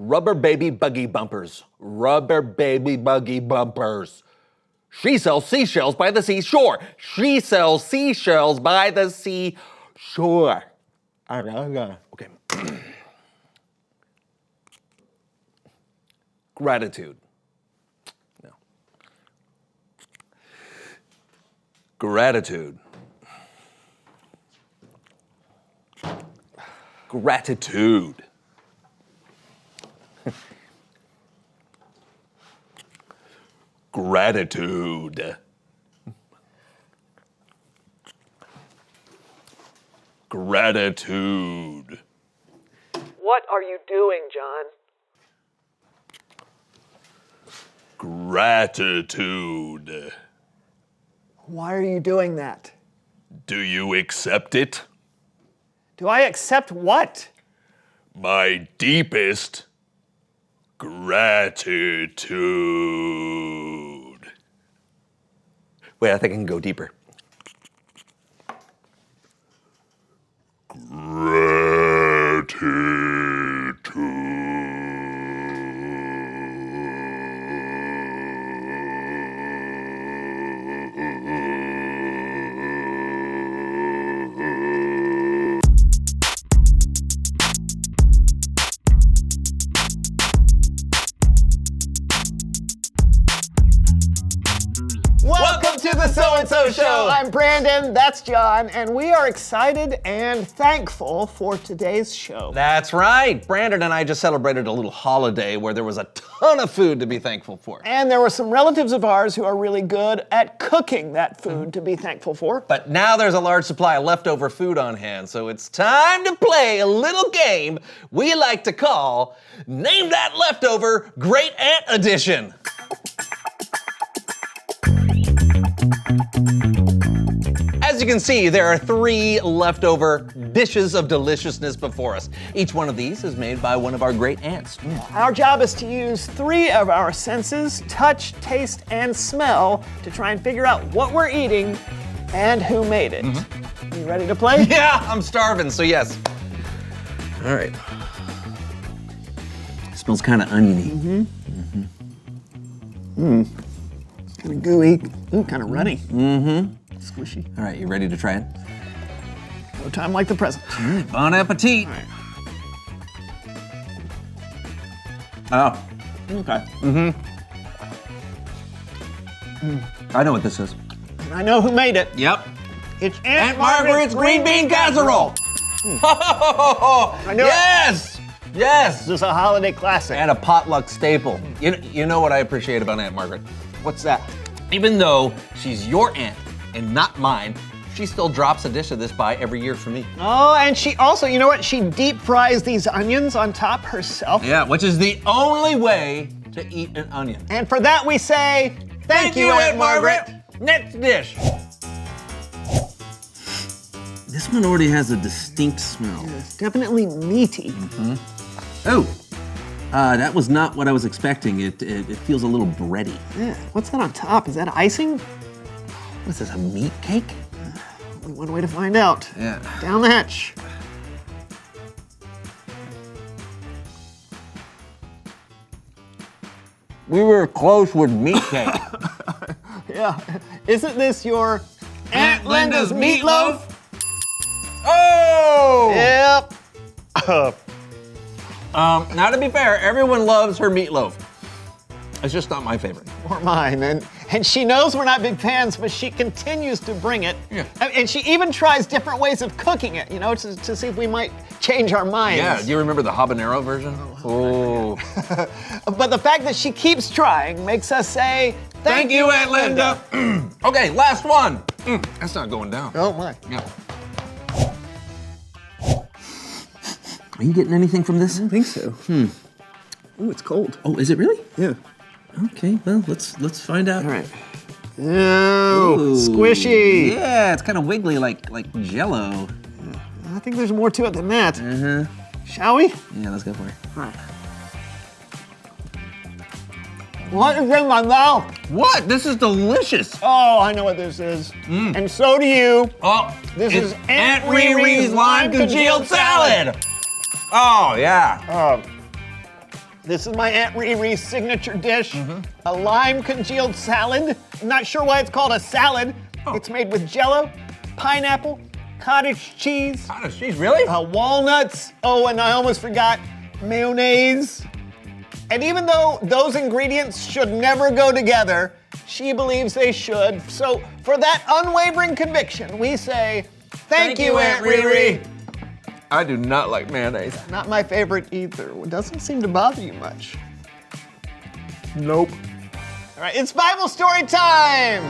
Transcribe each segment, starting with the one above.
Rubber Baby Buggy Bumpers. Rubber Baby Buggy Bumpers. She sells seashells by the seashore. She sells seashells by the seashore. Okay. Gratitude. No. Gratitude. Gratitude. Gratitude. Gratitude. What are you doing, John? Gratitude. Why are you doing that? Do you accept it? Do I accept what? My deepest gratitude. Wait, I think I can go deeper. Welcome to the So-and-So Show. I'm Brandon, that's John, and we are excited and thankful for today's show. That's right. Brandon and I just celebrated a little holiday where there was a ton of food to be thankful for. And there were some relatives of ours who are really good at cooking that food to be thankful for. But now there's a large supply of leftover food on hand, so it's time to play a little game we like to call Name That Leftover Great Aunt Edition. As you can see, there are 3 leftover dishes of deliciousness before us. Each one of these is made by one of our great aunts. Our job is to use 3 of our senses, touch, taste, and smell, to try and figure out what we're eating and who made it. You ready to play? Yeah, I'm starving, so yes. All right. Smells kind of oniony. Kind of gooey. Ooh, kind of runny. Squishy. All right, you ready to try it? No time like the present. Bon appetit. All right. Oh, Okay. I know what this is. And I know who made it. Yep. It's Aunt Margaret's green bean casserole. I knew it. Yes. Yes. This is a holiday classic. And a potluck staple. You know what I appreciate about Aunt Margaret? What's that? Even though she's your aunt and not mine, she still drops a dish of this by every year for me. Oh, and she also, you know what? She deep fries these onions on top herself. Yeah, which is the only way to eat an onion. And for that we say, thank you, Aunt Margaret. Next dish. This one already has a distinct smell. It's definitely meaty. Oh, that was not what I was expecting. It feels a little bready. Yeah. What's that on top? Is that icing? What is this, a meat cake? Only one way to find out. Yeah. Down the hatch. We were close with meat cake. Yeah. Isn't this your Aunt Linda's meatloaf? Oh! Yep. Now to be fair, everyone loves her meatloaf. It's just not my favorite. Or mine. And she knows we're not big fans, but she continues to bring it. Yeah. And she even tries different ways of cooking it, you know, to see if we might change our minds. Yeah, do you remember the habanero version? Oh. But the fact that she keeps trying makes us say, Thank you, Aunt Linda. Okay, last one. That's not going down. Oh my. Yeah. Are you getting anything from this? I don't think so. Ooh, it's cold. Oh, is it really? Yeah. Okay, well, let's find out. All right. Ooh, squishy. Yeah, it's kind of wiggly like Jell-O. I think there's more to it than that. Shall we? Yeah, let's go for it. All right. What is in my mouth? What? This is delicious. Oh, I know what this is. And so do you. Oh, This it's is Aunt Riri's lime congealed salad. Oh, yeah. This is my Aunt Riri's signature dish, a lime congealed salad. I'm not sure why it's called a salad. It's made with Jell-O, pineapple, cottage cheese, Cottage cheese, really? walnuts. Oh, and I almost forgot mayonnaise. And even though those ingredients should never go together, she believes they should. So for that unwavering conviction, we say, thank you, Aunt Riri. I do not like mayonnaise. Not my favorite either. It doesn't seem to bother you much. Nope. All right, it's Bible story time.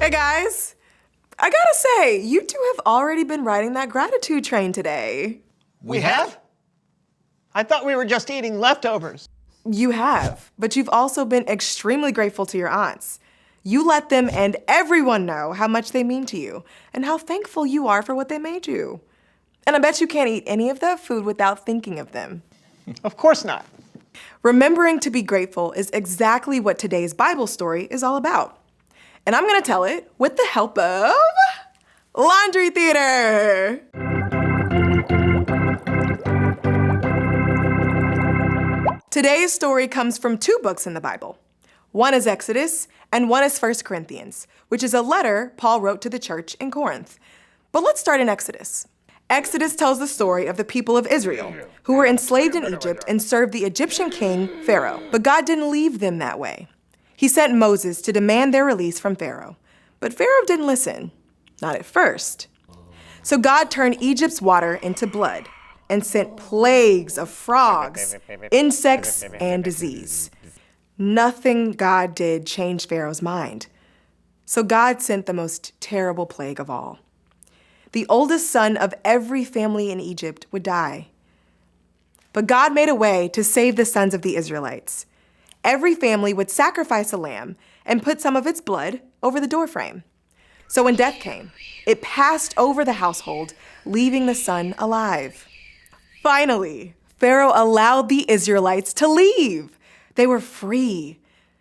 Hey guys, I gotta say, you two have already been riding that gratitude train today. We have? I thought we were just eating leftovers. You have, but you've also been extremely grateful to your aunts. You let them and everyone know how much they mean to you and how thankful you are for what they made you. And I bet you can't eat any of that food without thinking of them. Of course not. Remembering to be grateful is exactly what today's Bible story is all about. And I'm gonna tell it with the help of Laundry Theater. Today's story comes from two books in the Bible. One is Exodus, and one is 1 Corinthians, which is a letter Paul wrote to the church in Corinth. But let's start in Exodus. Exodus tells the story of the people of Israel, who were enslaved in Egypt and served the Egyptian king, Pharaoh. But God didn't leave them that way. He sent Moses to demand their release from Pharaoh. But Pharaoh didn't listen, not at first. So God turned Egypt's water into blood and sent plagues of frogs, insects, and disease. Nothing God did changed Pharaoh's mind. So God sent the most terrible plague of all. The oldest son of every family in Egypt would die. But God made a way to save the sons of the Israelites. Every family would sacrifice a lamb and put some of its blood over the doorframe. So when death came, it passed over the household, leaving the son alive. Finally, Pharaoh allowed the Israelites to leave. They were free.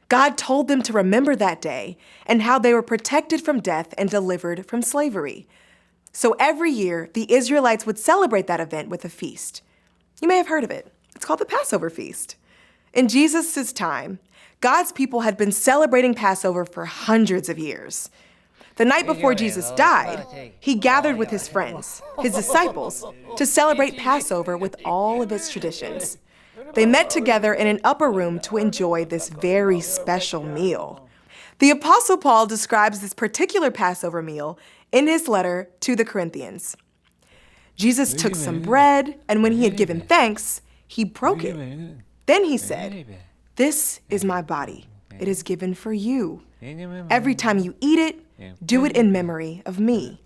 God told them to remember that day and how they were protected from death and delivered from slavery. So every year, the Israelites would celebrate that event with a feast. You may have heard of it. It's called the Passover Feast. In Jesus' time, God's people had been celebrating Passover for hundreds of years. The night before Jesus died, he gathered with his friends, his disciples, to celebrate Passover with all of its traditions. They met together in an upper room to enjoy this very special meal. The Apostle Paul describes this particular Passover meal in his letter to the Corinthians. Jesus took some bread, and when he had given thanks, he broke it. Then he said, "This is my body. It is given for you. Every time you eat it, do it in memory of me."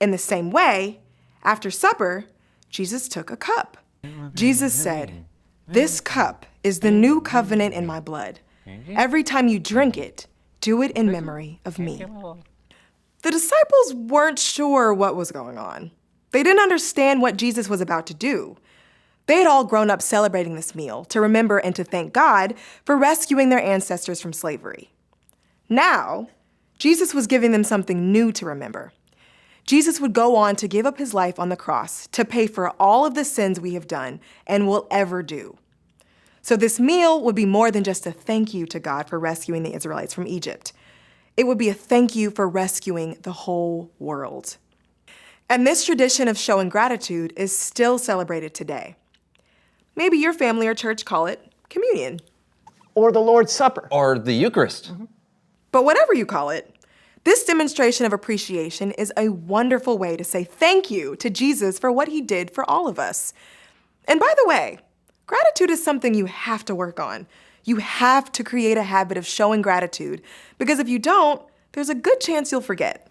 In the same way, after supper, Jesus took a cup. Jesus said, "This cup is the new covenant in my blood. Every time you drink it, do it in memory of me." The disciples weren't sure what was going on. They didn't understand what Jesus was about to do. They had all grown up celebrating this meal to remember and to thank God for rescuing their ancestors from slavery. Now, Jesus was giving them something new to remember. Jesus would go on to give up his life on the cross to pay for all of the sins we have done and will ever do. So this meal would be more than just a thank you to God for rescuing the Israelites from Egypt. It would be a thank you for rescuing the whole world. And this tradition of showing gratitude is still celebrated today. Maybe your family or church call it communion. Or the Lord's Supper. Or the Eucharist. But whatever you call it, this demonstration of appreciation is a wonderful way to say thank you to Jesus for what he did for all of us. And by the way, gratitude is something you have to work on. You have to create a habit of showing gratitude, because if you don't, there's a good chance you'll forget.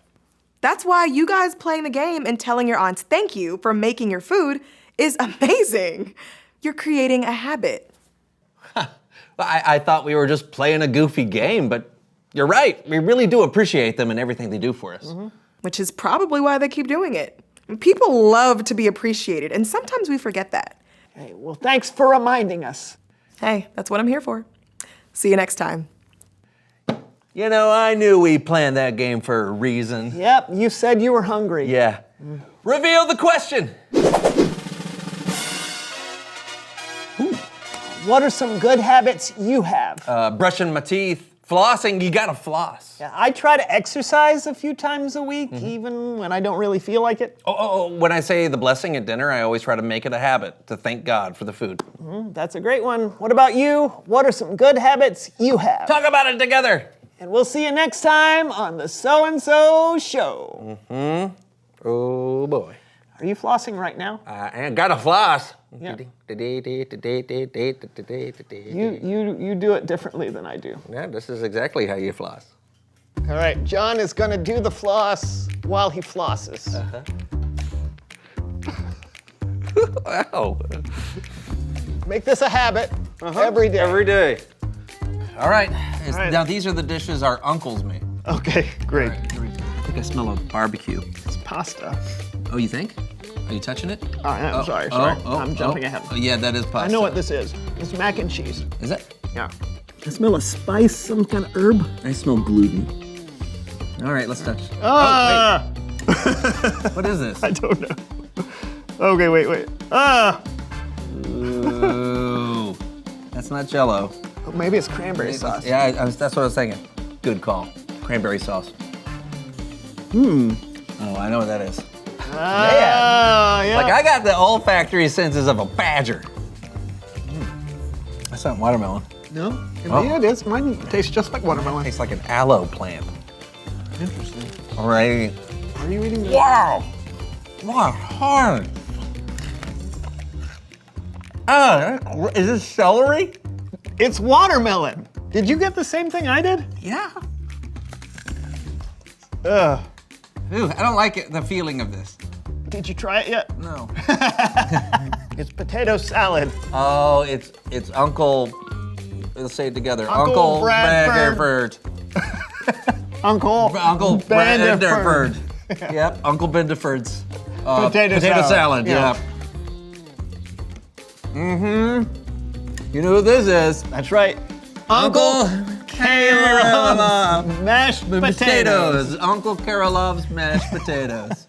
That's why you guys playing the game and telling your aunts thank you for making your food is amazing. You're creating a habit. I thought we were just playing a goofy game, but you're right. We really do appreciate them and everything they do for us. Which is probably why they keep doing it. People love to be appreciated, and sometimes we forget that. Hey, well, thanks for reminding us. Hey, that's what I'm here for. See you next time. You know, I knew we planned that game for a reason. Yep, you said you were hungry. Yeah. Reveal the question. What are some good habits you have? Brushing my teeth, flossing, you gotta floss. Yeah, I try to exercise a few times a week, even when I don't really feel like it. When I say the blessing at dinner, I always try to make it a habit to thank God for the food. That's a great one. What about you? What are some good habits you have? Talk about it together. And we'll see you next time on the So and So Show. Oh boy. Are you flossing right now? I gotta floss. Yeah. Yeah, You do it differently than I do. this is exactly how you floss. All right, John is gonna do the floss while he flosses. Wow. Make this a habit every day. Every day. All right. right. Now these are the dishes our uncles made. Okay, great. Here we go. I think I smell a barbecue. It's pasta. Oh, you think? Are you touching it? Oh, yeah, sorry. I'm jumping ahead. Oh, yeah, that is pasta. I know what this is. It's mac and cheese. Is it? Yeah. I smell a spice, some kind of herb. I smell gluten. All right, let's touch. Ah! What is this? I don't know. Okay, wait. Ah! Ooh. That's not Jell-O. Oh, maybe it's cranberry sauce. Yeah, that's what I was thinking. Good call. Cranberry sauce. Oh, I know what that is. Ah, yeah. Like I got the olfactory senses of a badger. That's not watermelon. No? Yeah, it is. Mine tastes just like watermelon. Tastes like an aloe plant. Interesting. All right. Are you eating this? Wow. Wow, hard. Is this celery? It's watermelon. Did you get the same thing I did? Yeah. Ugh. Ooh, I don't like it, the feeling of this. Did you try it yet? No. It's potato salad. Oh, it's Uncle. Let's say it together. Uncle Bradford. Uncle Bendeford. Yep, Uncle Bendeford's Potato salad. Yeah. Yep. You know who this is? That's right. Uncle Caleb's mashed potatoes. Uncle Kara loves mashed potatoes.